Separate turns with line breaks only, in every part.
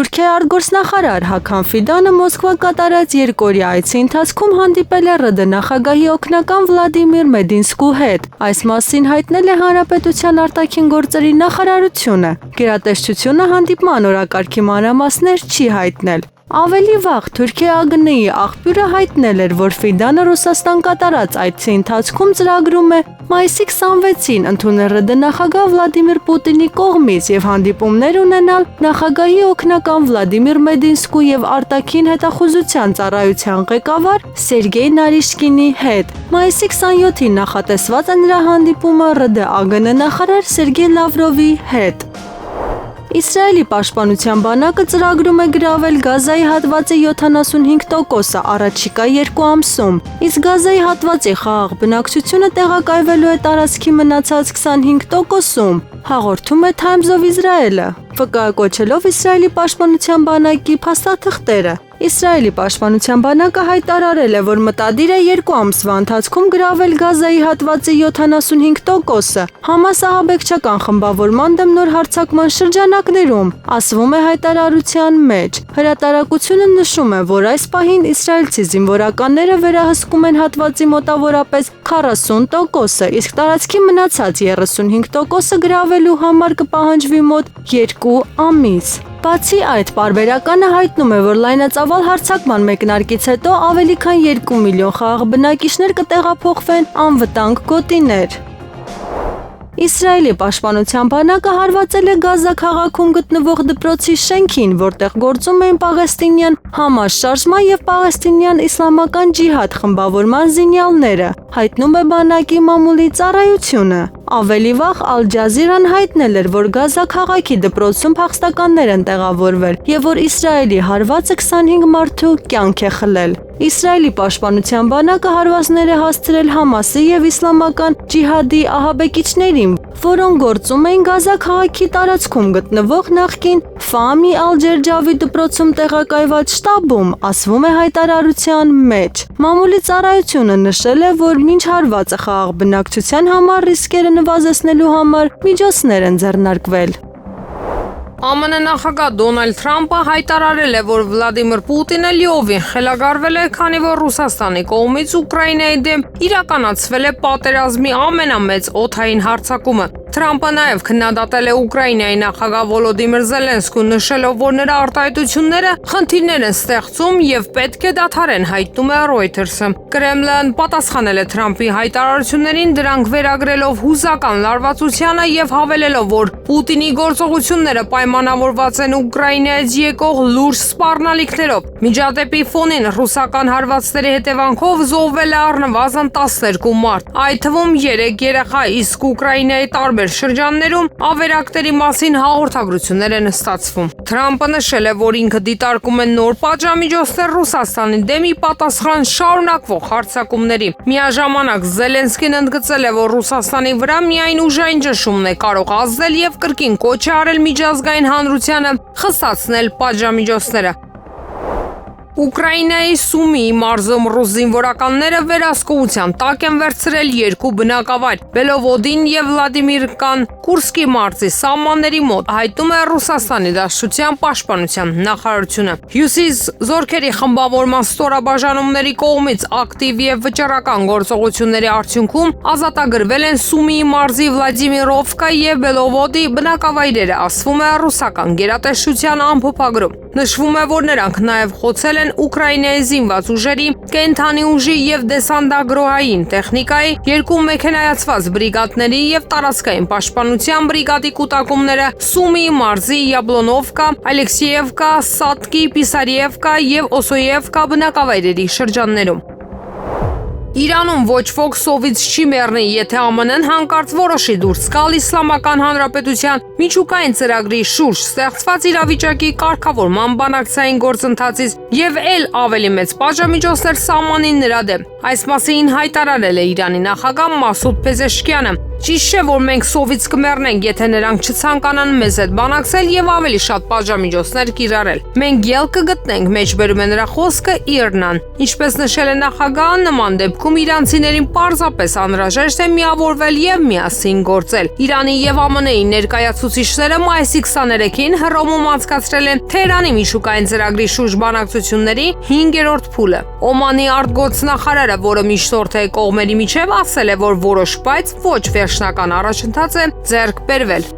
Թուրքիայի արտգործնախարար Հական Ֆիդանը Մոսկվա կատարած երկօրյա այցի ընթացքում հանդիպել է ՌԴ նախագահի օգնական Վլադիմիր Մեդինսկու հետ։ Այս մասին հայտնել է Հանրապետության արտաքին գործերի նախարարությունը։ Գերատեսչությունը հանդիպման օրակարգի մանրամասներ չի հայտնել։ Ավելի վաղ Թուրքիայի ԱԳՆ-ի աղբյուրը հայտնել էր, որ Ֆիդանը Ռուսաստան կատարած այցի ընթացքում ծրագրում է մայիսի 26-ին ընդունել ՌԴ նախագահ Վլադիմիր Պուտինի կողմից եւ հանդիպումներ ունենալ նախագահի օգնական Վլադիմիր Մեդինսկու եւ արտաքին հետախուզության ծառայության ղեկավար Սերգեյ Նարիշկինի հետ։ Մայիսի 27-ին նախատեսված է նրա հանդիպումը ՌԴ ԱԳՆ նախարար Սերգեյ Լավրովի հետ։ Իսրայելի պաշտպանության բանակը ծրագրում է գրավել Գազայի հատվածի 75%-ը առաջիկա 2 ամսում, իսկ Գազայի հատվածի խաղաղ բնակչությունը տեղակայվելու է տարածքի մնացած 25%-ում, հաղորդում է Times of Israel-ը, վկայակոչելով Իսրայելի պաշտպանության բանակի փաստաթղթերը։ Իսրայելի պաշտպանության բանակը հայտարարել է, որ մտադիր է 2 ամսվա ընթացքում գրավել Գազայի հատվածի 75%-ը Համաս ահաբեկչական խմբավորման դեմ նոր հարձակման շրջանակներում, ասվում է հայտարարության մեջ։ Հրատարակությունը նշում է, որ այս պահին իսրայելցի զինվորականները վերահսկում են հատվածի մոտավորապես 40%-ը, իսկ տարածքի մնացած 35%-ը գրավելու համար կպահանջվի մոտ 2 ամիս։ Բացի այդ, պարբերականը հայտնում է, որ լայնածավալ հարձակման մեկնարկից հետո ավելի քան 2 միլիոն խաղաղ բնակիչներ կտեղափոխվեն անվտանգ գոտիներ։ Իսրայելի պաշտպանության բանակը հարվածել է Գազա քաղաքում գտնվող դպրոցի շենքին, որտեղ գործում էին պաղեստինյան Համաս շարժման եւ պաղեստինյան իսլամական ջիհադ խմբավորման զինյալները, հայտնում է բանակի մամուլի ծառայությունը։ Ավելի վաղ Ալ Ջազիրան հայտնել էր, որ Գազա քաղաքի դպրոցում փախստականներ են տեղավորվել եւ որ Իսրայելի հարվածը 25 մարդու կյանք է խլել։ Իսրայելի պաշտպանության բանակը հարվածներ է հասցրել Համասի եւ իսլամական ջիհադի ահաբեկիչներին, որոնք գործում էին Գազա քաղաքի տարածքում գտնվող նախկին Ֆամի Ալ-Ջերջավի դպրոցում տեղակայված շտաբում, ասվում է հայտարարության մեջ։ Մամուլի ծառայությունը նշել է, որ մինչ հարվածը խաղաղ բնակչության համար ռիսկերը նվազեցնելու համար միջոցներ են ձեռնարկվել։
ԱՄՆ նախագահ Դոնալդ Թրամփը հայտարարել է, որ Վլադիմիր Պուտինը լիովին խելագարվել է, քանի որ Ռուսաստանի կողմից Ուկրաինայի դեմ իրականացվել է պատերազմի ամենամեծ օդային հարձակումը։ Թրամփը նաև քննադատել է Ուկրաինայի նախագահ Վոլոդիմիր Զելենսկուն, նշելով, որ նրա արտահայտությունները խնդիրներ են ստեղծում եւ պետք է դադարեն, հայտնում է Reuters-ը։ Կրեմլն պատասխանել է Թրամփի հայտարարություններին, դրանք վերագրելով հուզական լարվածությանը եւ հավելելով, որ Պուտինի գործողությունները պայմանավորված են Ուկրաինայից եկող լուրջ սպառնալիքներով։ Միջադեպի ֆոնին ռուսական հարվածների հետևանքով զոհվել է առնվազն 12 մարդ, այդ թվում 3 երեխա, իսկ Ուկրաինայի տարբեր շրջաններում ավերակների մասին հաղորդագրություններ են ստացվում։ Թրամփը նշել է, որ ինքը դիտարկում է նոր պատժամիջոցներ Ռուսաստանի դեմ ի պատասխան շարունակվող հարձակումների։ Միաժամանակ Զելենսկին ընդգծել է, որ Ռուսաստանի վրա միայն ուժային ճնշումն է կարող ազդել եւ կրկին կոչ է արել միջազգային հանրությանը խստացնել պատժամիջոցները։ Ուկրաինայի Սումիի մարզում ռուս զինվորականները վերահսկողության տակ են վերցրել 2 բնակավայր՝ Բելովոդին եւ Վլադիմիրկան Կուրսկի մարզի սահմանների մոտ, հայտնում է Ռուսաստանի Դաշնության պաշտպանության նախարարությունը։ Հյուսիս զորքերի խմբավորման ստորաբաժանումների կողմից ակտիվ եւ վճռական գործողությունների արդյունքում ազատագրվել են Սումիի մարզի Վլադիմիրովկա եւ Բելովոդի բնակավայրերը, ասվում է ռուսական գերատեսչության ամփոփագրում։ Նշվում է, որ նրանք նաեւ խոցել են Ուկրաինայի զինված ուժերի, կենթանի ուժի եւ դեսանտագրոհային տեխնիկայի, 2 մեքենայացված բրիգադների եւ տարածքային պաշտպանության բրիգադի կուտակումները Սումիի մարզի Յաբլոնովկա, Ալեքսեևկա, Սատկի, Պիսարիևկա եւ Օսոյևկա բնակավայրերի շրջաններում։ Իրանում ոչ ոք սովից չի մեռնի, եթե ԱՄՆ-ն հանկարծ որոշի դուրս գալ Իսլամական Հանրապետության միջուկային ծրագրի շուրջ ստեղծված իրավիճակի կարգավորման բանակցային գործընթացից եւ ել ավելի մեծ պատժամիջոցներ սահմանին նրա դեմ։ Այս մասին հայտարարել է Իրանի նախագահ Մասուդ Փեզեշքյանը։ Ճիշտ չէ, որ մենք սովից կմեռնենք, եթե նրանք չցանկանան մեզ հետ բանակցել եւ ավելի շատ պատժամիջոցներ կիրառել։ Մենք ելք կգտնենք, մեջբերում է նրա խոսքը Իրնան։ Ինչպես նշել է նախագահը, նման դեպքում իրանցիներին պարզապես անհրաժեշտ է միավորվել եւ միասին գործել։ Իրանի եւ ԱՄՆ-ի ներկայացուցիչները մայիսի 23-ին Հռոմում անցկացրել են Թեհրանի միջուկային ծրագրի շուրջ բանակցությունների 5-րդ փուլը։ Օմանի արտգործնախարարը, որը միջնորդ է կողմերի միջև, ասել է, որ որոշ բայց ոչ վերջնական առաջընթաց է ձեռք բերվել։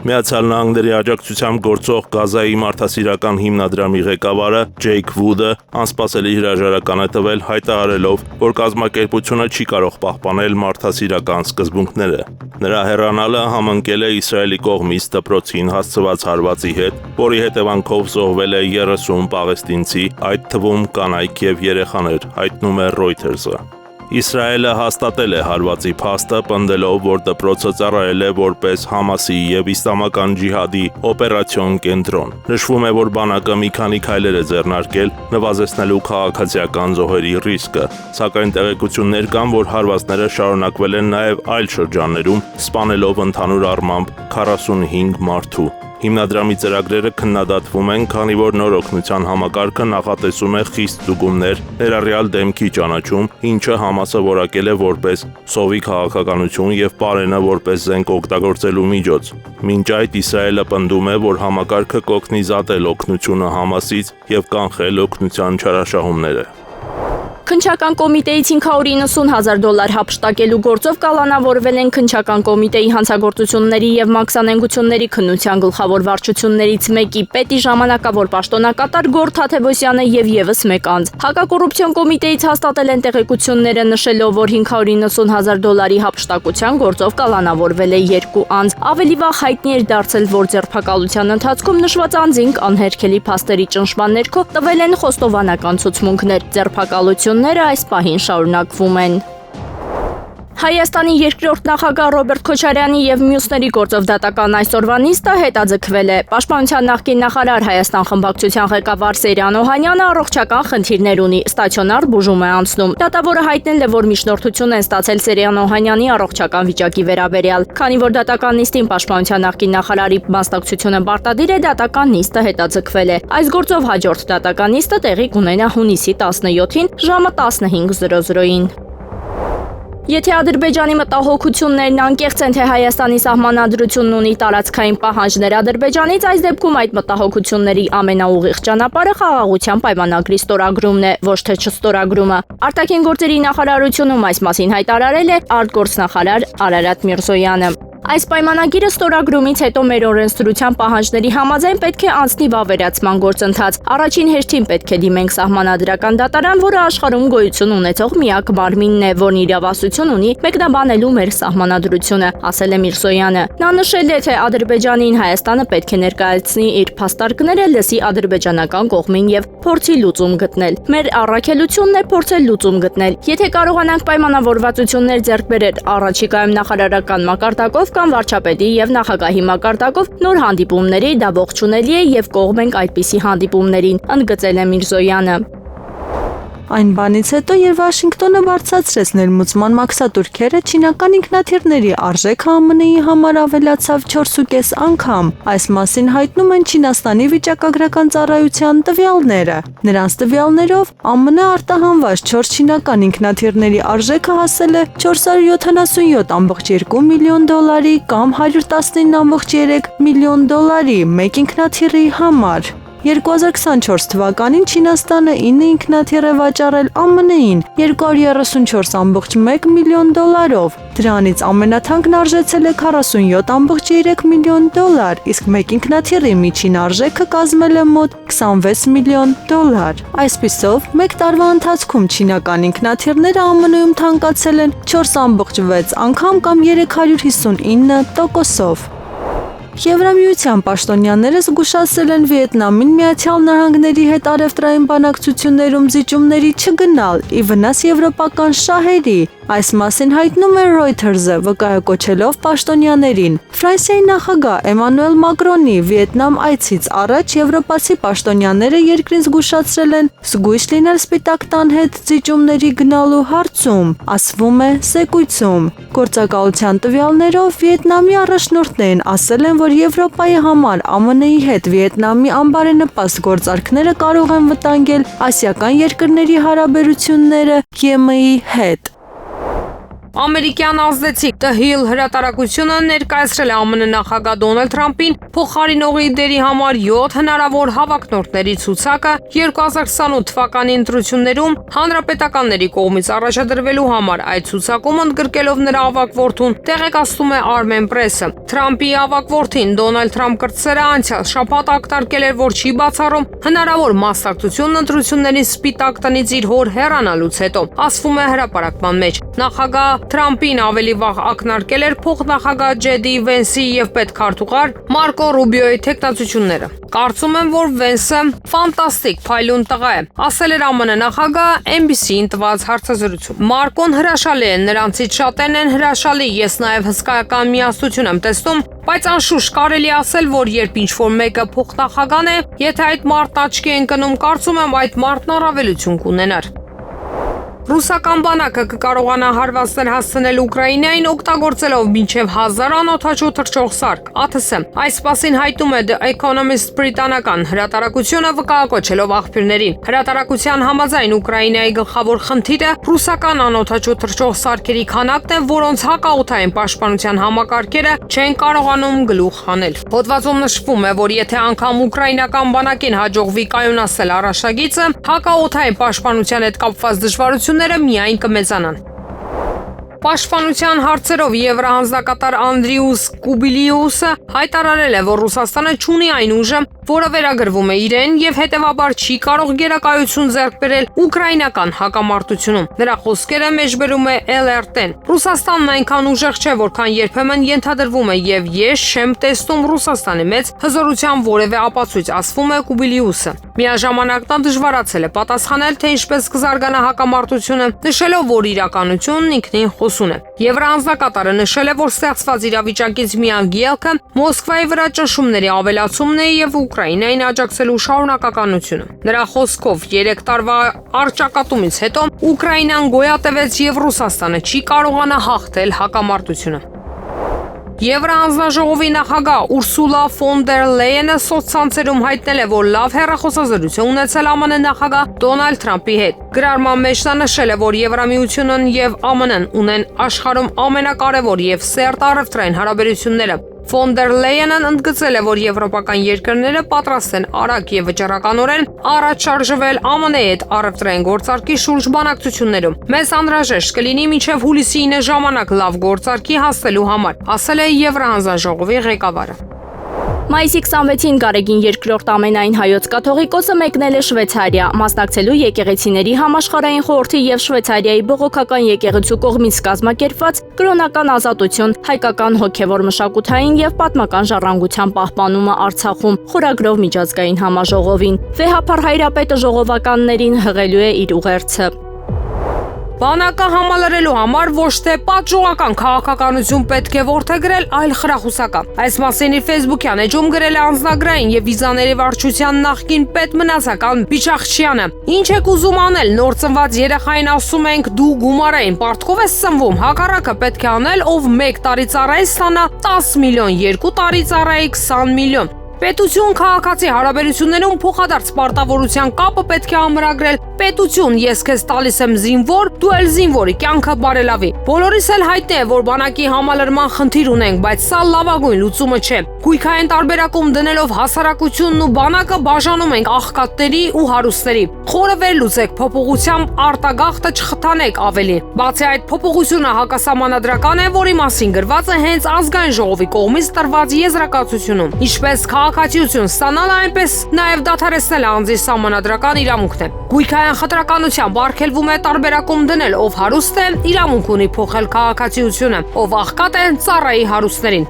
Միացյալ Նահանգների աջակցությամբ գործող Գազայի մարդասիրական հիմնադրամի ղեկավարը Ջեյք Վուդը անսպասելի հրաժարական է տվել, հայտարարելով, որ կազմակերպությունը չի կարող պահպանել մարդասիրական սկզբունքները։ Նրա հեռանալը համընկել է Իսրայելի կողմից դպրոցին հասցված հարվածի հետ, որի հետևանքով զոհվել է 30 պաղեստինցի, այդ թվում կանայք եւ երեխաներ, հայտնում է Reuters-ը։ Իսրայելը հաստատել է հարվածի փաստը, պնդելով, որ դպրոցը ծառայել է որպես Համասի եւ Իսլամական ջիհադի օպերացիոն կենտրոն։ Նշվում է, որ բանակը մի քանի քայլեր է ձեռնարկել, նվազեցնելու քաղաքացիական զոհերի ռիսկը, սակայն տեղեկություններ կան, որ հարվածները շարունակվել են նաեւ այլ շրջաններում, սպանելով ընդհանուր առմամբ 45 մարդու։ Հիմնադրամի ծրագրերը քննադատվում են, քանի որ նոր օգնության համակարգը նախատեսում է խիստ ձուգումներ, ներառյալ դեմքի ճանաչում, ինչը Համասը որակել է որպես սովի քաղաքականություն եւ Պարենը որպես զենք օգտագործելու միջոց։ Մինչ այդ Իսրայելը պնդում է, որ համակարգը կօգնի զատել օգնությունը Համասից եւ կանխել օգնության չարաշահումները։
Քննչական կոմիտեից $590,000 հափշտակելու գործով կալանավորվել են քննչական կոմիտեի հանցագործությունների եւ մաքսանենգությունների քննության գլխավոր վարչություններից մեկի պետի ժամանակավոր պաշտոնակատար Գոր Թաթևոսյանը եւ եւս մեկ անձ։ Հակակոռուպցիոն կոմիտեից հաստատել են տեղեկությունները, նշելով, որ $590,000 հափշտակության գործով կալանավորվել է 2 անձ։ Ավելի վաղ հայտնի էր դարձել, որ ձերբակալության ընթացքում նշված անձին անհերքելի փաստերի ճնշման ներքո տվել են խոստովանական ցուցմունքներ։ Ձերբակալությունները այս պահին շարունակվում են։ Հայաստանի երկրորդ նախագահ Ռոբերտ Քոչարյանի եւ մյուսների գործով դատական այսօրվա նիստը հետաձգվել է։ Պաշտպանության նախկին նախարար Հայաստան խմբակցության ղեկավար Սերյան Օհանյանը առողջական խնդիրներ ունի, ստացիոնար բուժում է անցնում։ Դատավորը հայտնել է, որ միջնորդություն են ստացել Սերյան Օհանյանի առողջական վիճակի վերաբերյալ։ Քանի որ դատական նիստին պաշտպանության նախկին նախարարի մասնակցությունը պարտադիր է, դատական նիստը հետաձգվել է։ Այս գործով հաջորդ դատական նիստը տեղի կունենա հունիսի 17-ին ժամը 15:00-ին։ Եթե Ադրբեջանի մտահոգություններն անկեղծ են, թե Հայաստանի սահմանադրությունն ունի տարածքային պահանջներ Ադրբեջանից, այս դեպքում այդ մտահոգությունների ամենաուղիղ ճանապարհը խաղաղության պայմանագրի ստորագրումն է, ոչ թե չստորագրումը։ Արտաքին գործերի նախարարությունում այս մասին հայտարարել է արտգործնախարար Արարատ Միրզոյանը։ Այս պայմանագիրը ստորագրումից հետո մեր օրենսդրության պահանջների համաձայն պետք է անցնի վավերացման գործընթաց։ Առաջին հերթին պետք է դիմենք սահմանադրական դատարան, որը աշխարհում գոյություն ունեցող միակ մարմինն է, որն իրավասություն ունի մեկնաբանելու մեր սահմանադրությունը, ասել է Միրզոյանը։ Նա նշել է, թե Ադրբեջանին Հայաստանը պետք է ներկայացնի իր փաստարկները, լսի ադրբեջանական կողմին եւ փորձի լուծում գտնել։ Մեր առաքելությունն է փորձել լուծում գտնել։ Եթե կարողանանք պայմանավորվածություններ ձեռք բերել առաջիկայում նախարարական մակարդակով կամ վարչապետի եւ նախագահի մակարդակով նոր հանդիպումների, դա ողջունելի է եւ կողմ ենք այդպիսի հանդիպումներին, ընդգծել է Միրզոյանը։
Այն բանից հետո, երբ Վաշինգտոնը բարձրացրեց ներմուծման մաքսատուրքերը, չինական ինքնաթիռների արժեքը ԱՄՆ-ի համար ավելացավ 4.5 անգամ։ Այս մասին հայտնում են Չինաստանի վիճակագրական ծառայության տվյալները։ Նրանց տվյալներով ԱՄՆ արտահանված 4 չինական ինքնաթիռների արժեքը հասել է $477.2 միլիոն կամ $119.3 միլիոն մեկ ինքնաթիռի համար։ 2024 թվականին Չինաստանը 9 ինքնաթիռ է վաճառել ԱՄՆ-ին $234.1 միլիոն։ Դրանից ամենաթանկն արժեցել է $47.3 միլիոն, իսկ մեկ ինքնաթիռի միջին արժեքը կազմել է մոտ $26 միլիոն։ Այսպիսով, մեկ տարվա ընթացքում չինական ինքնաթիռները ԱՄՆ-ում թանկացել են 4.6 անգամ կամ 359%-ով։ Եվրամիության պաշտոնյաները զգուշացրել են Վիետնամին Միացյալ Նահանգների հետ առևտրային բանակցություններում զիջումների չգնալ ի վնաս եվրոպական շահերի։ Այս մասին հայտնում է Reuters-ը, վկայակոչելով պաշտոնյաներին։ Ֆրանսիայի նախագահ Էմանուել Մակրոնի Վիետնամ այցից առաջ եվրոպացի պաշտոնյաները երկրին զգուշացրել են զգույշ լինել Սպիտակ տան հետ ծիճումների գնալու հարցում, ասվում է զեկույցում։ Գործակալության տվյալներով Վիետնամի առաջնորդներն ասել են, որ Եվրոպայի համար ԱՄՆ-ի հետ Վիետնամի անբարենպաստ գործարքները կարող են վտանգել ասիական երկրների հարաբերությունները ԵՄ-ի հետ։
Ամերիկյան ազդեցիկ The Hill հրատարակությունը ներկայացրել է ԱՄՆ նախագահ Դոնալդ Թրամփին փոխարինողի դերի համար 7 հնարավոր հավակնորդների ցուցակը 2028 թվականի ընտրություններում հանրապետականների կողմից առաջադրվելու համար։ Այդ ցուցակում ընդգրկելով նրա ավագ որդուն, տեղեկացնում է Armen Press-ը։ Թրամփի ավագ որդին Դոնալդ Թրամփ կրտսերը անցյալ շաբաթ ակնարկել էր, որ չի բացառում հնարավոր մասնակցություն ընտրությունների Սպիտակ տնից իր հոր հեռանալուց հետո, ասվում է հրապարակման մեջ։ Նախագահ Թրամփին ավելի վաղ ակնարկել էր փոխնախագահ Ջեդի Վենսի եւ պետքարտուղար Մարկո Ռուբիոյի թեկնածությունները։ Կարծում եմ, որ Վենսը ֆանտաստիկ փայլուն տղա է, ասել էր ԱՄՆ նախագահ NBC-ին տված հարցազրույցում։ Մարկոն հրաշալի է, նրանցից շատերն են հրաշալի, ես նաեւ հսկայական միասնություն եմ տեսնում, բայց անշուշտ կարելի ասել, որ երբ ինչ-որ մեկը փոխնախագահ է, եթե այդ մարդն աչքի են կնում, կարծում եմ այդ մարդն առավելություն կունենար։ Ռուսական բանակը կկարողանա հարվածներ հասցնել Ուկրաինային օգտագործելով մինչև 1000 անօդաչու թռչող սարք, ԱԹՍ։ Այս մասին հայտնում է The Economist բրիտանական հրատարակությունը վկայակոչելով աղբյուրներին։ Հրատարակության համաձայն Ուկրաինայի գլխավոր խնդիրը ռուսական անօդաչու թռչող սարքերի քանակն է, որոնց հակաօդային պաշտպանության համակարգերը չեն կարողանում գլուխ հանել։ Հոդվածում նշվում է, որ եթե անգամ ուկրաինական բանակին հաջողվի կայունացնել առաջագիծը, հակաօդային պաշտպանության հետ կապված դժվարությունները միայն կմեծանան։ Պաշտպանության հարցերով Եվրահանձնակատար Անդրիուս Կուբիլիուսը հայտարարել է, որ Ռուսաստանը չունի այն ուժը, որը վերագրվում է իրեն եւ հետեւաբար չի կարող գերակայություն ձեռք բերել ուկրաինական հակամարտությունում։ Նրա խոսքերը մեջբերում է LRT-ն։ Ռուսաստանն այնքան ուժեղ չէ, որքան երբեմն ենթադրվում է եւ ես չեմ տեսնում Ռուսաստանի մեծ հզորության որևէ ապացույց, ասվում է Կուբիլիուսը։ Միաժամանակ նա դժվարացել է պատասխանել, թե ինչպես կզարգանա հակամարտությունը, նշելով, որ իրականությունն ինքնին խոսուն է։ Եվրահանձնակատարը նշել է, որ ստեղծված իրավիճակից միակ ելքը Մոսկվայի վրա ճնշումների ավելացումն է եւ Ուկրաինային աջակցելու շարունակականությունը։ Նրա խոսքով 3 տարվա առճակատումից հետո Ուկրաինան գոյատևեց եւ Ռուսաստանը չի կարողանա հաղթել հակամարտությունը։ Եվրահանձնաժողովի նախագահ Ուրսուլա ֆոն դեր Լեյենը սոցցանցերում հայտնել է, որ լավ հեռախոսազրույց ունեցել ԱՄՆ նախագահ Դոնալդ Թրամփի հետ։ Գրառման մեջ նա նշել է, որ Եվրամիությունն եւ ԱՄՆ-ն ունեն աշխարհում ամենակարևոր եւ սերտ առևտրային հարաբերությունները։ Ֆոն դեր Լեյենն ընդգծել է, որ եվրոպական երկրները պատրաստ են արագ եւ վճռականորեն առաջ շարժվել ԱՄՆ-ի հետ առևտրային գործարքի շուրջ բանակցություններում։ Մեզ անհրաժեշտ կլինի մինչև հուլիսի 9 ժամանակ լավ գործարքի հասնելու համար, ասել է Եվրահանձնաժողովի ղեկավարը։
Մայիսի 26-ին Գարեգին երկրորդ ամենայն հայոց կաթողիկոսը մեկնել է Շվեյցարիա, մասնակցելու եկեղեցիների համաշխարհային խորհրդի եւ Շվեյցարիայի բողոքական եկեղեցու կողմից կազմակերպված կրոնական ազատություն, հայկական հոգեվոր մշակութային եւ պատմական ժառանգության պահպանումը Արցախում խորագրով միջազգային համաժողովին։ Վեհափառ հայրապետը ժողովականներին հղելու է իր ուղերձը։
Բանակը համալրելու համար ոչ թե պատժողական քաղաքականություն պետք է որդեգրել, այլ խրախուսական։ Այս մասին իր Facebook-յան էջում գրել է անձնագրային եւ վիզաների վարչության նախկին պետ մնացական Բիչախչյանը։ Ինչ եք ուզում անել, նոր ծնված երեխային ասում ենք դու գումարային պարտքով ես ծնվում, հակառակը պետք է անել, ով 1 տարի ծառայի ստանա 10 միլիոն, 2 տարի ծառայի 20 միլիոն։ Պետություն քաղաքացի հարաբերություններում փոխադարձ պարտավորության կապը պետք է ամրագրել։ Պետություն, ես քեզ տալիս եմ զինվոր, դու էլ զինվորի կյանքը բարելավի։ Բոլորիս էլ հայտնի է, որ բանակի համալրման խնդիր ունենք, բայց սա լավագույն լուծումը չէ։ Գույքային տարբերակում դնելով հասարակությունն ու բանակը բաժանում ենք աղքատների ու հարուստների։ Խորը վերլուծեք, փոփոխությամբ արտագաղթը չխթանեք ավելի։ Բացի այդ, փոփոխությունը հակասահմանադրական է, որի մասին գրված է հենց ազգային ժողովի կողմից տրված եզրակացությունում։ Ինչպես քաղաքացիություն ստանալը, այնպես նաև դադարեցնել անձի սահմանադրական իրավունքն է։ Գույքային խտրականությամբ արգելվում է տարբերակում դնել, ով հարուստ է, իրավունք ունի փոխել քաղաքացիությունը, ով աղքատ է, ծառայի հարուստներին։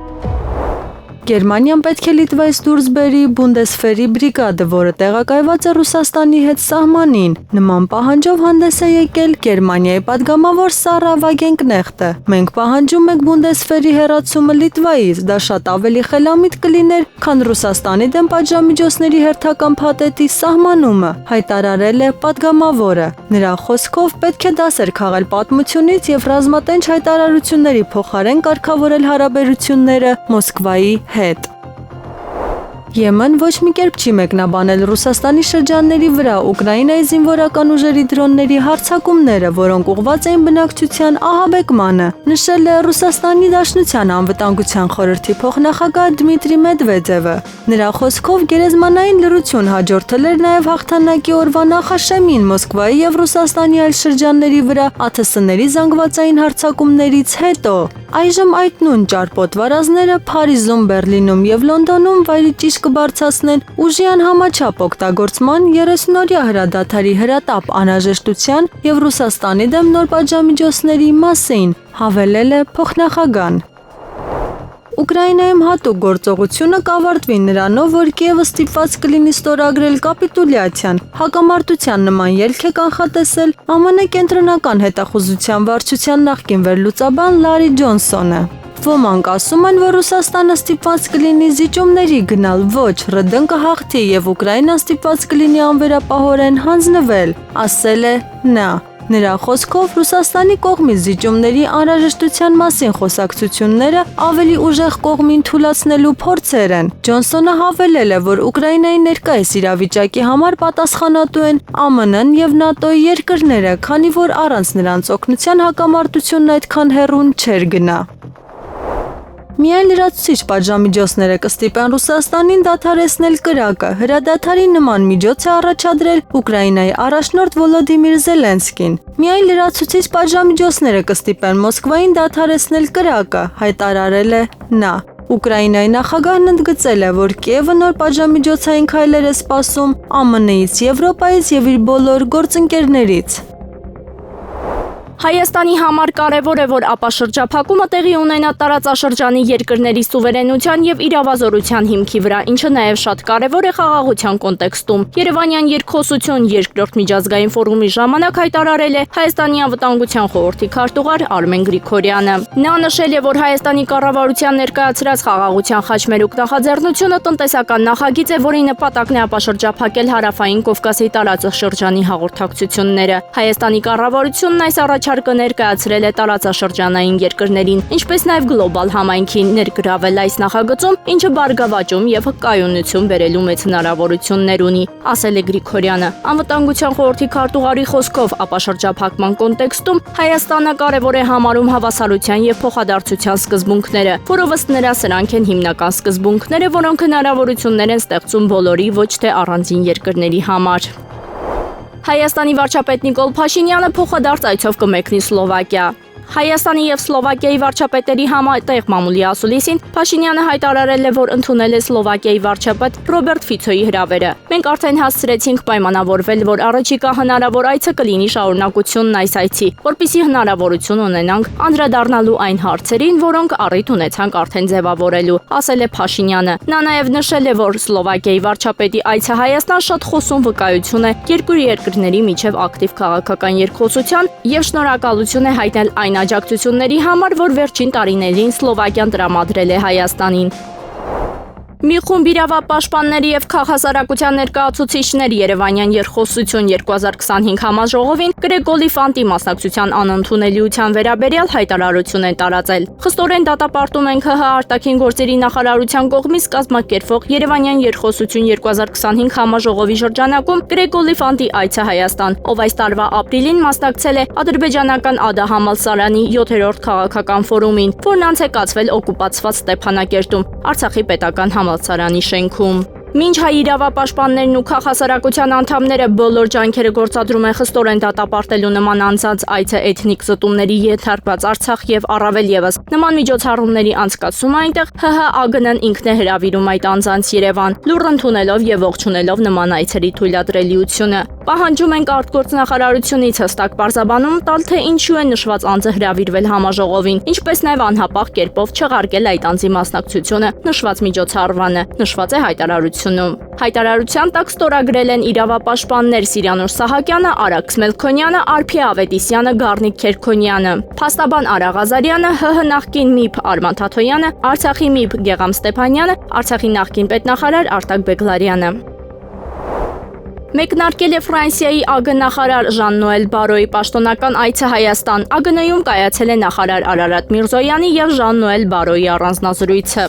Գերմանիան պետք է Լիտվայից դուրս բերի Բունդեսվերի բրիգադը, որը տեղակայված է Ռուսաստանի հետ սահմանին։ Նման պահանջով հանդես է եկել Գերմանիայի падգամավոր Սարա Վագենկնեխտը։ Մենք պահանջում ենք Բունդեսվերի հեռացումը Լիտվայից, դա շատ ավելի խելամիտ կլիներ, քան Ռուսաստանի դեմ պատժամիջոցների հերթական փաթեթի սահմանումը, հայտարարել է падգամավորը։ Նրա խոսքով պետք է դասեր քաղել պատմությունից եւ ռազմատենչ հայտարարությունների փոխարեն կարգավորել հարաբերությունները Մոսկվայի հետ։ Եմեն ոչ մի կերպ չի մեկնաբանել Ռուսաստանի շրջանների վրա Ուկրաինայի զինվորական ուժերի դրոնների հարձակումները, որոնք ուղղված էին բնակչության ահաբեկմանը, նշել է Ռուսաստանի Դաշնության անվտանգության խորհրդի փոխնախագահ Դմիտրի Մեդվեդևը։ Նրա խոսքով գերեզմանային լռություն հաջորդել էր նաև հաղթանակի օրվա նախաշեմին Մոսկվայի եւ Ռուսաստանի այլ շրջանների վրա ԱԹՍ-ների զանգվածային հարձակումներից հետո։ Այժմ այդ նույն ճարպոտ վարազները Փարիզում, Բերլինում եւ Լոնդոնում վայրի ճիշտ կբարձրացնեն ուժի անհամաչափ օգտագործման 30-օրյա հրադադարի հրատապ անհրաժեշտության եւ Ռուսաստանի դեմ նոր պատժամիջոցների մասին, հավելել է փոխնախագահան։ Ուկրաինայում հատուկ գործողությունը կավարտվի նրանով, որ Կիևը ստիպված կլինի ստորագրել կապիտուլյացիան։ Հակամարտության նման ելք է կանխատեսել ԱՄՆ կենտրոնական հետախուզության վարչության նախկին վերլուծաբան Լարի Ջոնսոնը։ Ոմանք ասում են, որ Ռուսաստանը ստիպված կլինի զիջումների գնալ, ոչ ՌԴ կհաղթի եւ Ուկրաինան ստիպված կլինի անվերապահորեն հանձնվել, ասել է նա։ Նրա խոսքով Ռուսաստանի կողմից զիջումների անհրաժեշտության մասին խոսակցությունները ավելի ուժեղ կողմին թույլատնելու փորձեր են։ Ջոնսոնը հավելել է, որ Ուկրաինայի ներկայիս իրավիճակի համար պատասխանատու են ԱՄՆ-ն եւ ՆԱՏՕ-ի երկրները, քանի որ առանց նրանց օգնության հակամարտությունն այդքան հեռուն չէր գնա։ Միայն լրացուցիչ պատժամիջոցները կստիպեն Ռուսաստանին դադարեցնել կրակը։ Հրադադարի նման միջոց է առաջադրել Ուկրաինայի առաջնորդ Վոլոդիմիր Զելենսկին։ Միայն լրացուցիչ պատժամիջոցները կստիպեն Մոսկվային դադարեցնել կրակը, հայտարարել է նա։ Ուկրաինայի նախագահն ընդգծել է, որ Կիևը նոր պատժամիջոցային քայլեր է սպասում ԱՄՆ-ից, Եվրոպայից եւ իր բոլոր գործընկերներից։
Հայաստանի համար կարևոր է, որ ապաշրջափակումը տեղի ունենա տարածաշրջանի երկրների սուվերենության եւ իրավազորության հիմքի վրա, ինչը նաեւ շատ կարևոր է խաղաղության կոնտեքստում։ Երևանյան երկխոսություն երկրորդ միջազգային ֆորումի ժամանակ հայտարարել է Հայաստանի անվտանգության խորհրդի քարտուղար Արմեն Գրիգորյանը։ Նա նշել է, որ Հայաստանի կառավարության ներկայացրած խաղաղության խաչմերուկ նախաձեռնությունը տնտեսական նախագիծ է, որի նպատակն է ապաշրջափակել Հարավային Կովկասի տարածաշրջանի հաղորդակցությունները։ Հայաստանի կառավարությունն այս առաջարկը ներկայացրել է տարածաշրջանային երկրներին, ինչպես նաև գլոբալ համայնքին ներգրավել այս նախագծում, ինչը բարգավաճում եւ կայունություն բերելու մեծ հնարավորություններ ունի, ասել է Գրիգորյանը։ Անվտանգության խորհրդի քարտուղարի խոսքով ապաշրջափակման կոնտեքստում Հայաստանը կարևոր է համարում հավասարության եւ փոխադարձության սկզբունքները, որով ըստ նրա սրանք են հիմնական սկզբունքները, որոնք հնարավորություններ են ստեղծում բոլորի, ոչ թե առանձին երկրների համար։ Հայաստանի վարչապետ Նիկոլ Փաշինյանը փոխադարձ այցով կմեկնի Սլովակիա։ Հայաստանի եւ Սլովակիայի վարչապետերի համատեղ մամուլի ասուլիսին Փաշինյանը հայտարարել է, որ ընդունել է Սլովակիայի վարչապետ Ռոբերտ Ֆիցոյի հրավերը։ Մենք արդեն հասցրեցինք պայմանավորվել, որ առաջիկա հնարավոր այցը կլինի շարունակությունն այս այցի, որպեսզի հնարավորություն ունենանք անդրադառնալու այն հարցերին, որոնք առիթ ունեցանք արդեն ձևավորելու, ասել է Փաշինյանը։ Նա նաեւ նշել է, որ Սլովակիայի վարչապետի այցը Հայաստան շատ խոսուն վկայություն է երկու երկրների միջև ակտիվ քաղաքական երկխոսության եւ շնորհակալություն է հայտնել այն աջակցությունների համար, որ վերջին տարիներին Սլովակիան տրամադրել է Հայաստանին։ Մի խումբ իրավապաշտպանների եւ քաղաքասարակության ներկայացուցիչներ Երևանյան երկխոսություն 2025 համաժողովին Գրեգոլի Ֆանտի մասնակցության անընդունելիության վերաբերյալ հայտարարություն են տարածել։ Խստորեն դատապարտում ենք ՀՀ արտաքին գործերի նախարարության կողմից կազմակերպվող Երևանյան երկխոսություն 2025 համաժողովի շրջանակում Գրեգոլի Ֆանտի այցը Հայաստան, ով այս տարվա ապրիլին մասնակցել է ադրբեջանական Ադա համալսարանի 7-րդ քաղաքական ֆորումին, որն անցեկացվել օկուպացված Ստեփանակերտում, Արցախի պետական համալսարանի շենքում։ Մինչ հայ իրավապաշտպաններն ու քաղաքասարակության անդամները բոլոր ջանքերը գործադրում են խստորեն դատապարտելու նման անձանց այցը էթնիկ զտումների ենթարկված Արցախ եւ առավել եւս նման միջոցառումների անցկացումը այնտեղ ՀՀԱԳՆ-ն ինքն է հրավիրում այդ անձանց Երևան, լուռ ընդունելով եւ ողջունելով նման այցերի թույլատրելիությունը։ Պահանջում ենք արտգործնախարարությունից հստակ պարզաբանում տալ, թե ինչու է նշված անձը հրավիրվել համաժողովին, ինչպես նաև անհապաղ կերպով չեղարկել այդ անձի մասնակցությունը նշված միջոցառմանը, նշված է հայտարարությունում։ Հայտարարության տակ ստորագրել են իրավապաշտպաններ Սիրանուշ Սահակյանը, Արաքս Մելքոնյանը, Արփիա Ավետիսյանը, Գառնիկ Քերքոնյանը, փաստաբան Արա Ղազարյանը, ՀՀ նախկին ՄԻՊ Արման Թաթոյանը, Արցախի ՄԻՊ Գեգամ Ստեփանյանը, Արցախի նախկին պետնախարար Արտակ Բեգլարյանը։ Մեկնարկել է Ֆրանսիայի ԱԳ նախարար Ժան-Նոել Բարոյի պաշտոնական այցը Հայաստան։ ԱԳՆ-ում կայացել է նախարար Արարատ Միրզոյանի եւ Ժան-Նոել Բարոյի առանձնազրույցը։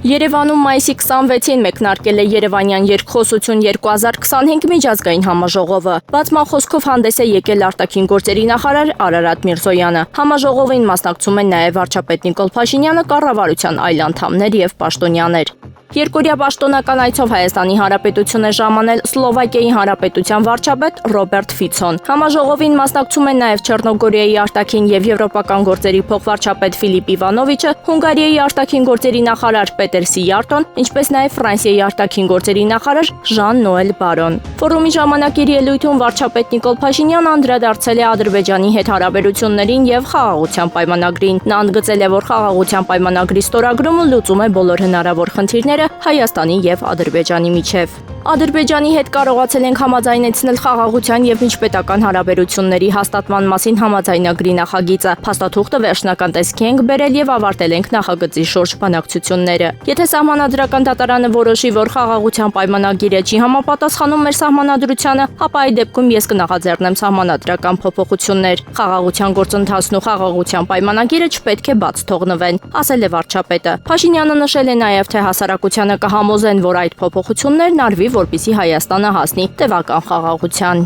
Երևանում մայիսի 26-ին մեկնարկել է Երևանյան երկխոսություն 2025 միջազգային համաժողովը։ Բացման խոսքով հանդես է եկել արտաքին գործերի նախարար Արարատ Միրզոյանը։ Համաժողովին մասնակցում են նաև վարչապետ Նիկոլ Փաշինյանը, կառավարության այլ անդամներ եւ պաշտոնյաներ։ Երկօրյա պաշտոնական այցով Հայաստանի Հանրապետություն է ժամանել Սլովակիայի Հանրապետության վարչապետ Ռոբերտ Ֆիցոն։ Համաժողովին մասնակցում են նաև Չեռնոգորիայի արտաքին եւ եվրոպական գործերի փոխվարչապետ Ֆիլիպ Իվանովիչը, Հունգարիայի արտաքին գործերի նախարար Պետեր Սիյարտոն, ինչպես նաև Ֆրանսիայի արտաքին գործերի նախարար Ժան-Նոել Բարոն։ Ֆորումի ժամանակ իր ելույթում վարչապետ Նիկոլ Փաշինյանը անդրադարձել է Ադրբեջանի հետ հարաբերություններին եւ խաղաղության պայմանագրին։ Նա ընդգծել է, որ խաղաղության պայմանագրի ստորագրումը լուծում է բոլոր հնարավոր խնդիրները Հայաստանի եւ Ադրբեջանի միջև։ Ադրբեջանի հետ կարողացել ենք համաձայնեցնել խաղաղության եւ միջպետական հարաբերությունների հաստատման մասին համաձայնագրի նախագիծը։ Փաստաթուղթը վերջնական տեսքի ենք բերել եւ ավարտել ենք նախագծի շուրջ բանակցությունները։ Եթե սահմանադրական դատարանը որոշի, որ խաղաղության պայմանագիրը չի համապատասխանում մեր սահմանադրությանը, ապա այդ դեպքում ես կնախաձեռնեմ սահմանադրական փոփոխություններ։ Խաղաղության գործընթացն ու խաղաղության պայմանագիրը չպետք է բաց թողնվեն, ասել է վարչապետը։ Փաշինյանը նշել է նաեւ, թե հասարակությանը կհամոզեն, որ այդ փոփոխություններն արվի, որպեսզի Հայաստանը հասնի տևական խաղաղության։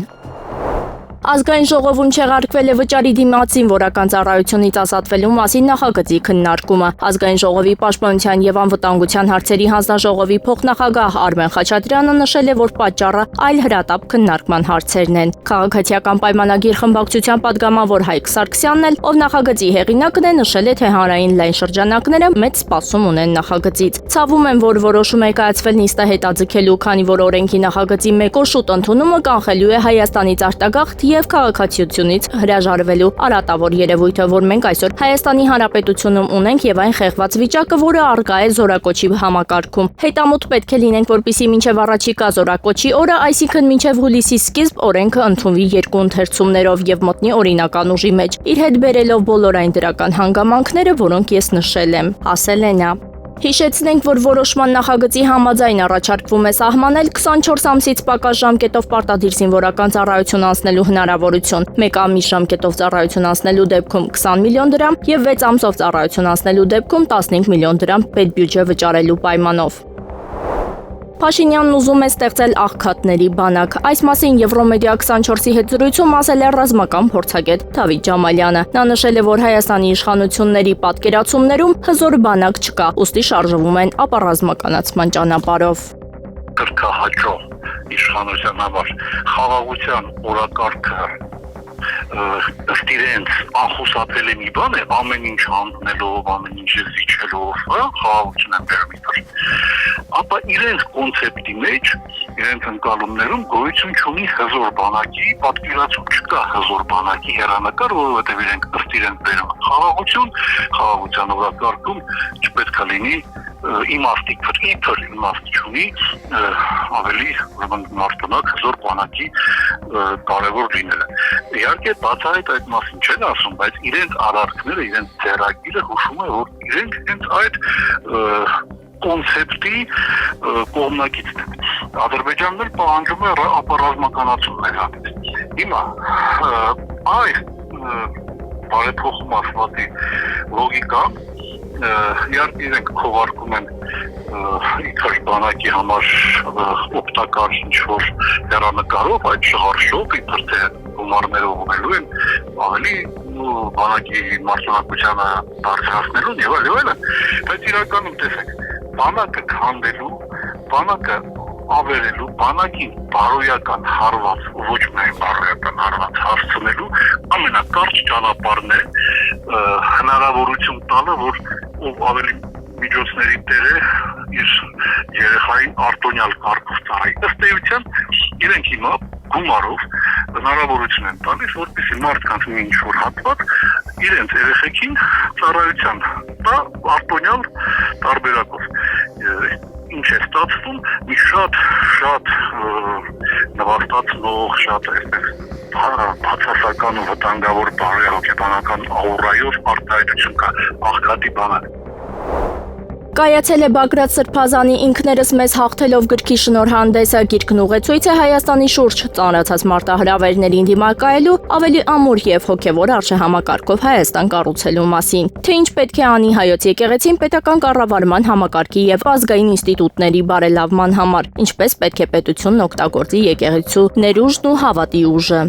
Ազգային ժողովում չեղարկվել է վճարի դիմացին որական ծառայությունից ազատվելու մասին նախագծի քննարկումը։ Ազգային ժողովի պաշտպանության եւ անվտանգության հարցերի հանձնաժողովի փոխնախագահ Արմեն Խաչատրյանը նշել է, որ պատճառը այլ հրատապ քննարկման հարցերն են։ Քաղաքացիական պայմանագիր խմբակցության падգամավոր Հայկ Սարգսյանն էլ, ով նախագծի հեղինակն է, նշել է, թե հանրային լայն շրջանակները մեծ սպասում ունեն նախագծից։ Ցավում են, որ որոշում է կայացվել նիստը հետաձգելու, քանի որ օրենքի նախագծի մեկ օր շուտ ընդունումը կանխելու է Հայաստանից արտագաղթ եւ քաղաքացիությունից հրաժարվելու արատավոր երևույթը, որ մենք այսօր Հայաստանի Հանրապետությունում ունենք եւ այն խեղված վիճակը, որը առկա է զորակոչի համակարգում։ Հետամուտ պետք է լինենք, որպեսզի մինչեւ առաջիկա զորակոչի օրը, այսինքն մինչեւ հուլիսի սկիզբ, օրենքը ընդունվի երկու ընթերցումներով եւ մտնի օրինական ուժի մեջ, իր հետ բերելով բոլոր այն դրական հանգամանքները, որոնք ես նշել եմ, ասել է նա։ Հիշեցնենք, որ որոշման նախագծի համաձայն առաջարկվում է սահմանել 24 ամսից պակաս ժամկետով պարտադիր զինվորական ծառայություն անցնելու հնարավորություն, 1 ամիս ժամկետով ծառայություն անցնելու դեպքում 20 միլիոն դրամ եւ 6 ամսով ծառայություն անցնելու դեպքում 15 միլիոն դրամ պետբյուջե վճարելու պայմանով։ Փաշինյանն ուզում է ստեղծել աղքատների բանակ։ Այս մասին Եվրոմեդիա 24-ի հետ զրույցում ասել է ռազմական փորձագետ Դավիթ Ջամալյանը։ Նա նշել է, որ Հայաստանի իշխանությունների պատկերացումներում հզոր բանակ չկա, ուստի շարժվում են ապառազմականացման ճանապարհով։
Կրկահաճո իշխանության համար խաղաղության օրակարգը ըստ իրենց անխուսափելի մի բան է, ամեն ինչ հանձնելով, ամեն ինչ զիջելով, խաղաղություն են բերում։ Ապա իրենց կոնցեպտի մեջ, իրենց ընկալումներում գոյություն չունի հզոր բանակի պատկերացում, չկա հզոր բանակի հեռանկար, որովհետև իրենք ըստ իրենց բերում խաղաղություն, խաղաղության օրակարգում չպետք է լինի իմաստիկ, իբր իմաստ չունի ավելի մարդանակ հզոր բանակի կարևոր լինելը։ Իհարկե բացահայտ այդ մասին չեն ասում, բայց իրենց արարքները, իրենց ձեռագիրը հուշում է, որ իրենք հենց այդ կոնցեպտի կողմնակիցն են։ Ադրբեջանն էլ պահանջում է ապառազմականացում վերադել։ Հիմա այս բարեփոխում ասվածի լոգիկան իհարկե իրենք քողարկում են իբր բանակի համար օգտակար ինչ-որ հեռանկարով, այդ շղարշով, իբր թե գումարներով ունելու են ավելի բանակի մարզունակությանը բարձրացնելուն եւ այլն, բայց իրականում տեսեք, բանակը քանդելու, բանակը ավերելու, բանակին բարոյական հարված, ոչ միայն բարոյական հարված հասցնելու ամենակարճ ճանապարհն է հնարավորություն տալը, որ ով ավելի միջոցների տեր է իր երեխային արտոնյալ կարգով ծառայի։ Ըստ էության իրենք հիմա գումարով հնարավորություն են տալիս, որպեսզի մարդկանց մի ինչ-որ հատված իրենց երեխեքին ծառայության տա արտոնյալ տարբերակով։ Ինչ է ստացվում, մի շատ նվաստացնող, շատ այսպես բացասական ու վտանգավոր բարոյահոգեբանական աուրայով արտահայտություն կա աղքատի բանը։
Կայացել է Բագրատ Սրբազանի «Ինքներս մեզ հաղթելով» գրքի շնորհանդեսը։ Գիրքն ուղեցույց է Հայաստանի շուրջ ծանրացած մարտահրավերներին դիմակայելու, ավելի ամուր եւ հոգեվոր արժեհամակարգով Հայաստան կառուցելու մասին։ Թե ինչ պետք է անի հայոց եկեղեցին պետական կառավարման համակարգի եւ ազգային ինստիտուտների բարելավման համար, ինչպես պետք է պետությունն օգտագործի եկեղեցու ներուժն ու հավատի ուժը։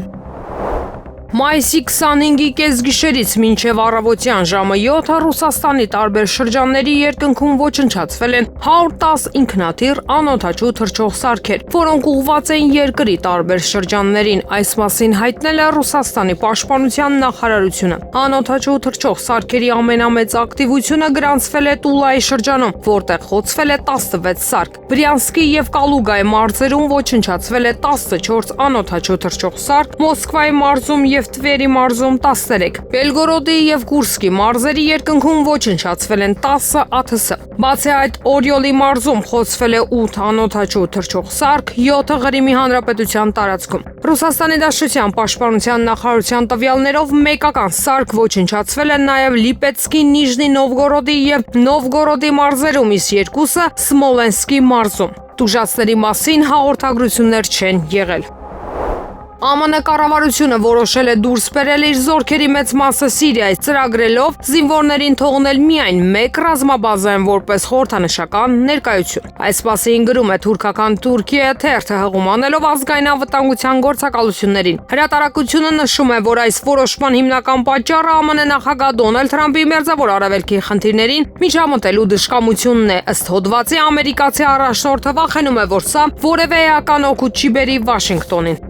Մայիսի 25-ի կեսգիշերից մինչև առավոտյան ժամը 7-ը Ռուսաստանի տարբեր շրջանների երկնքում ոչնչացվել են 110 ինքնաթիռ անօդաչու թռչող սարքեր, որոնք ուղղված էին երկրի տարբեր շրջաններին։ Այս մասին հայտնել է Ռուսաստանի պաշտպանության նախարարությունը։ Անօդաչու թռչող սարքերի ամենամեծ ակտիվությունը գրանցվել է Տուլայի շրջանում, որտեղ խոցվել է 16 սարք։ Բրյանսկի եւ Կալուգայի մարզերում ոչնչացվել է 14 անօդաչու թռչող սարք, Մոսկվայի մարզում եւ Թվերի մարզում 13, Բելգորոդի եւ Կուրսկի մարզերի երկնքում ոչնչացվել են 10 ԱԹՍ։ Բացի այդ, Օրիոլի մարզում խոցվել է 8 անօդաչու թռչող սարք, 7-ը Ղրիմի հանրապետության տարածքում։ Ռուսաստանի Դաշնության պաշտպանության նախարարության տվյալներով մեկական սարք ոչնչացվել է նաեւ Լիպեցկի, Նիժնի Նովգորոդի եւ Նովգորոդի մարզերում, իսկ երկուսը Սմոլենսկի մարզում։ Տուժածների մասին հաղորդագրություններ չեն եղել։ ԱՄՆ կառավարությունը որոշել է դուրս բերել իր զորքերի մեծ մասը Սիրիայից, ծրագրելով զինվորներին թողնել միայն մեկ ռազմաբազայում որպես խորհրդանշական ներկայություն։ Այս մասին գրում է թուրքական Թուրքիա թերթը, հղում անելով ազգային անվտանգության գործակալություններին։ Հրատարակությունը նշում է, որ այս որոշման հիմնական պատճառը ԱՄՆ նախագահ Դոնալդ Թրամփի մերձավոր արևելքի խնդիրներին միջամտելու դժկամությունն է։ Ըստ հոդվածի, ամերիկացի առաջնորդը վախենում է, որ սա որևէ էական օգուտ չի բերի Վաշինգտոնին։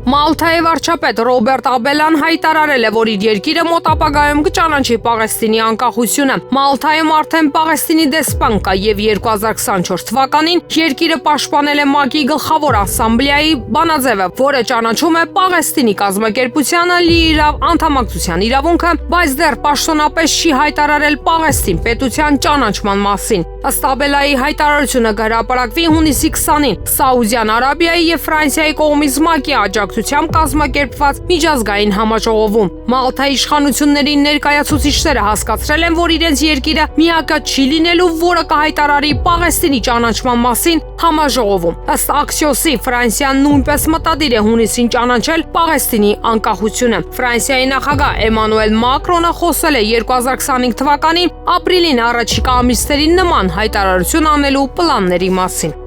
Մալթայի վարչապետ Ռոբերտ Աբելան հայտարարել է, որ իր երկիրը մոտ ապագայում կճանաչի Պաղեստինի անկախությունը։ Մալթայում արդեն Պաղեստինի դեսպան կա եւ 2024 թվականին երկիրը պաշտպանել է ՄԱԿ-ի գլխավոր ասամբլեայի բանաձևը, որը ճանաչում է Պաղեստինի կազմակերպությանը լիիրավ անդամակցության իրավունքը, բայց դեռ պաշտոնապես չի հայտարարել Պաղեստին պետության ճանաչման մասին։ Ըստ Աբելայի հայտարարությունը կհրապարակվի հունիսի 20-ին Սաուդյան Արաբիայի եւ Ֆրանսիայի կողմից ՄԱԿ-ի աջակցությամբ կազմակերպված միջազգային համաժողովում։ Մալթայի իշխանությունների ներկայացուցիչները հասկացրել են, որ իրենց երկիրը միակը չի լինելու, որը կհայտարարի Պաղեստինի ճանաչման մասին համաժողովում։ Ըստ Աքսիոսի, Ֆրանսիան նույնպես մտադիր է հունիսին ճանաչել Պաղեստինի անկախությունը։ Ֆրանսիայի նախագահ Էմանուել Մակրոնը խոսել է 2025 թվականի ապրիլին առաջիկա ամիսներին նման հայտարարություն անելու պլանների մասին։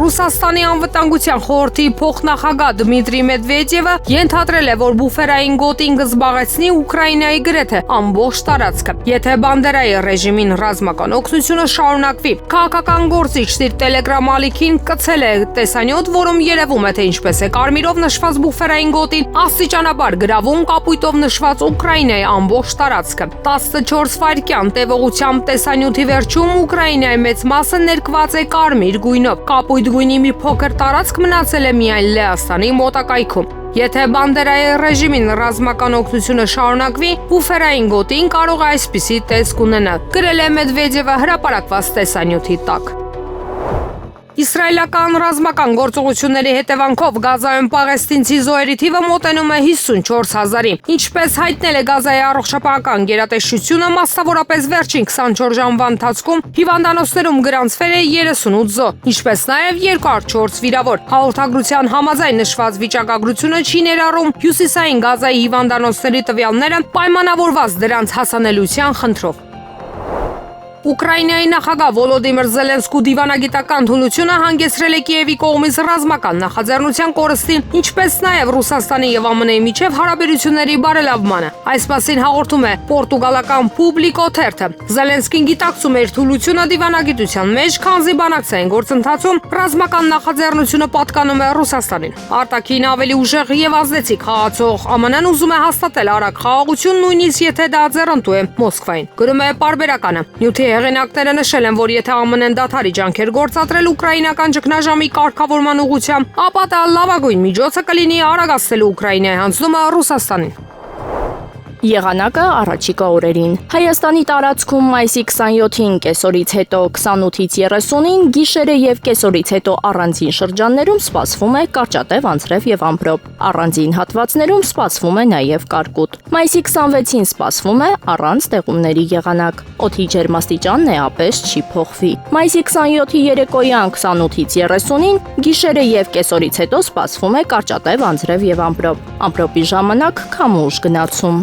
Ռուսաստանի անվտանգության խորհրդի փոխնախագահ Դմիտրի Մեդվեդևը ենթադրել է, որ բուֆերային գոտին կզբաղեցնի Ուկրաինայի գրեթե ամբողջ տարածքը, եթե Բանդերայի ռեժիմին ռազմական օգնությունը շարունակվի։ Քաղաքական գործիչ իր Telegram ալիքին կցել է տեսանյութ, որում երևում է, թե ինչպես է կարմիրով նշված բուֆերային գոտին աստիճանաբար գրավում կապույտով նշված Ուկրաինայի ամբողջ տարածքը։ 14 վայրկյան տևողությամբ տեսանյութի վերջում Ուկրաինայի մեծ մասը ներկված է կարմիր գույնով։ Կապույտ գույնի մի փոքր տարածք մնացել է միայն Լեհաստանի մոտակայքում։ Եթե Բանդերայի ռեժիմին ռազմական օգնությունը շարունակվի, բուֆերային գոտին կարող է այսպիսի տեսք ունենալ, գրել է Մեդվեդևը հրապարակված տեսանյութի տակ։ Իսրայելական ռազմական գործողությունների հետևանքով Գազայում պաղեստինցի զոհերի թիվը մոտենում է 54,000-ի։ Ինչպես հայտնել է Գազայի առողջապահական գերատեսչությունը, մասնավորապես վերջին 24 ժամվա ընթացքում հիվանդանոցներում գրանցվել է 38 զոհ, ինչպես նաև 204 վիրավոր։ Հաղորդագրության համաձայն նշված վիճակագրությունը չի ներառում հյուսիսային Գազայի հիվանդանոցների տվյալները, պայմանավորված դրանց հասանելիության խնդրով։ Ուկրաինայի նախագահ Վոլոդիմիր Զելենսկու դիվանագիտական թուլությունը հանգեցրել է Կիևի կողմից ռազմական նախաձեռնության կորստին, ինչպես նաև Ռուսաստանի եւ ԱՄՆ-ի միջև հարաբերությունների բարելավմանը։ Այս մասին հաղորդում է պորտուգալական Público թերթը։ Զելենսկին գիտակցում է իր թուլությունը դիվանագիտության մեջ, քանզի բանակցային գործընթացում ռազմական նախաձեռնությունը պատկանում է Ռուսաստանին։ Արտաքին ավելի ուժեղ եւ ազդեցիկ խաղացող ԱՄՆ-ն ուզում է հաստատել արագ խաղաղություն, նույնիսկ եթե դա ձեռնտու է Մոսկվային։ Գրում է Պարբերականը։ Նյութի հեղինակները նշել են, որ եթե ԱՄՆ-ն դադարի ջանքեր գործադրել ուկրաինական ճգնաժամի կարգավորման ուղղությամբ, ապա դա լավագույն միջոցը կլինի արագացնելու Ուկրաինայի հանձնումը Ռուսաստանին։
Եղանակը առաջիկա օրերին։ Հայաստանի տարածքում մայիսի 27-ին կեսօրից հետո 28-ից 30-ին, գիշերը եւ կեսօրից հետո առանձին շրջաններում սպասվում է կարճատև անձրև եւ ամպրոպ։ Առանձին հատվածներում սպասվում է նաեւ կարկուտ։ Մայիսի 26-ին սպասվում է առանց տեղումների եղանակ։ Օդի ջերմաստիճանն էապես չի փոխվի։ Մայիսի 27-ի երեկոյան 28-ից 30-ին, գիշերը եւ կեսօրից հետո սպասվում է կարճատև անձրև եւ ամպրոպ։ Ամպրոպի ժամանակ քամու ուժ գնացում։